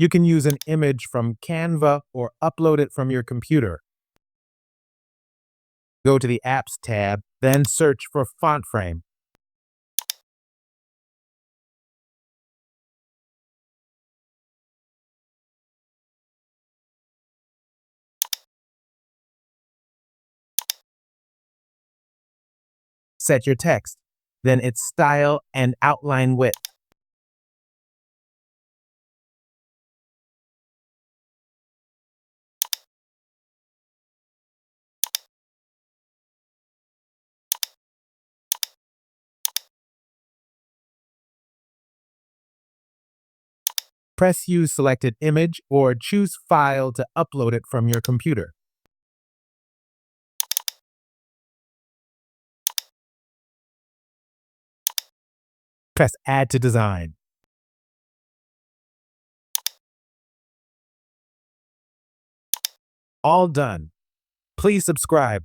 You can use an image from Canva or upload it from your computer. Go to the Apps tab, then search for font frame. Set your text, then its style and outline width. Press Use selected image or choose File to upload it from your computer. Press Add to Design. All done. Please subscribe.